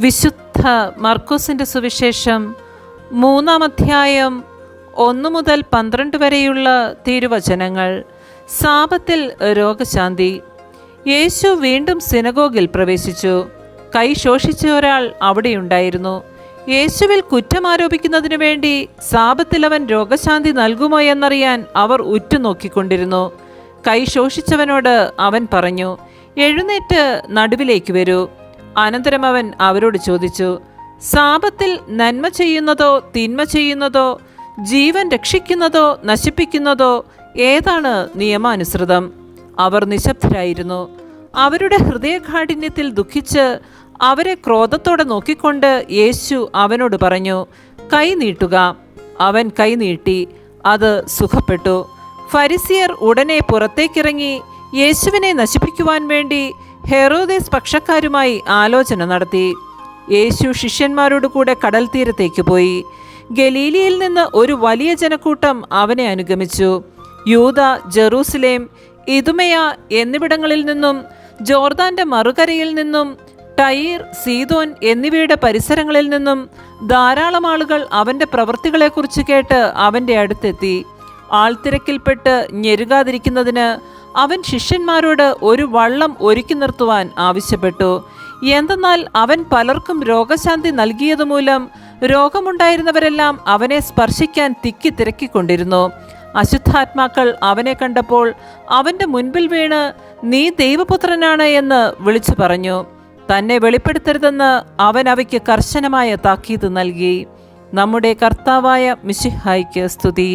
വിശുദ്ധ മർക്കോസിൻ്റെ സുവിശേഷം 3-ാം അധ്യായം 1 മുതൽ 12 വരെയുള്ള തിരുവചനങ്ങൾ. സാപത്തിൽ രോഗശാന്തി. യേശു വീണ്ടും സിനഗോഗിൽ പ്രവേശിച്ചു. കൈ ശോഷിച്ച ഒരാൾ അവിടെയുണ്ടായിരുന്നു. യേശുവിൽ കുറ്റമാരോപിക്കുന്നതിനു വേണ്ടി സാപത്തിൽ അവൻ രോഗശാന്തി നൽകുമോ എന്നറിയാൻ അവർ ഉറ്റുനോക്കിക്കൊണ്ടിരുന്നു. കൈ ശോഷിച്ചവനോട് അവൻ പറഞ്ഞു, എഴുന്നേറ്റ് നടുവിലേക്ക് വരൂ. അനന്തരം അവൻ അവരോട് ചോദിച്ചു, സാപത്തിൽ നന്മ ചെയ്യുന്നതോ തിന്മ ചെയ്യുന്നതോ, ജീവൻ രക്ഷിക്കുന്നതോ നശിപ്പിക്കുന്നതോ ഏതാണ് നിയമാനുസൃതം? അവർ നിശബ്ദരായിരുന്നു. അവരുടെ ഹൃദയകാഠിന്യത്തിൽ ദുഃഖിച്ച് അവരെ ക്രോധത്തോടെ നോക്കിക്കൊണ്ട് യേശു അവനോട് പറഞ്ഞു, കൈ നീട്ടുക. അവൻ കൈ നീട്ടി, അത് സുഖപ്പെട്ടു. ഫരിസിയർ ഉടനെ പുറത്തേക്കിറങ്ങി യേശുവിനെ നശിപ്പിക്കുവാൻ വേണ്ടി ഹെറോദേസ് പക്ഷക്കാരുമായി ആലോചന നടത്തി. യേശു ശിഷ്യന്മാരോട് കൂടെ കടൽ തീരത്തേക്ക് പോയി. ഗലീലിയിൽ നിന്ന് ഒരു വലിയ ജനക്കൂട്ടം അവനെ അനുഗമിച്ചു. യൂദ, ജെറൂസലേം, ഇദുമയ എന്നിവിടങ്ങളിൽ നിന്നും, ജോർദാന്റെ മറുകരയിൽ നിന്നും, ടയീർ, സീദോൻ എന്നിവയുടെ പരിസരങ്ങളിൽ നിന്നും ധാരാളം ആളുകൾ അവൻ്റെ പ്രവൃത്തികളെക്കുറിച്ച് കേട്ട് അവൻ്റെ അടുത്തെത്തി. ആൾത്തിരക്കിൽപ്പെട്ട് ഞെരുകാതിരിക്കുന്നതിന് അവൻ ശിഷ്യന്മാരോട് ഒരു വള്ളം ഒരുക്കി നിർത്തുവാൻ ആവശ്യപ്പെട്ടു. എന്തെന്നാൽ അവൻ പലർക്കും രോഗശാന്തി നൽകിയതുമൂലം രോഗമുണ്ടായിരുന്നവരെല്ലാം അവനെ സ്പർശിക്കാൻ തിക്കി തിരക്കിക്കൊണ്ടിരുന്നു. അശുദ്ധാത്മാക്കൾ അവനെ കണ്ടപ്പോൾ അവൻ്റെ മുൻപിൽ വീണ്, നീ ദൈവപുത്രനാണ് എന്ന് വിളിച്ചു പറഞ്ഞു. തന്നെ വെളിപ്പെടുത്തരുതെന്ന് അവൻ അവയ്ക്ക് കർശനമായ താക്കീത് നൽകി. നമ്മുടെ കർത്താവായ മിശിഹായ്ക്ക് സ്തുതി.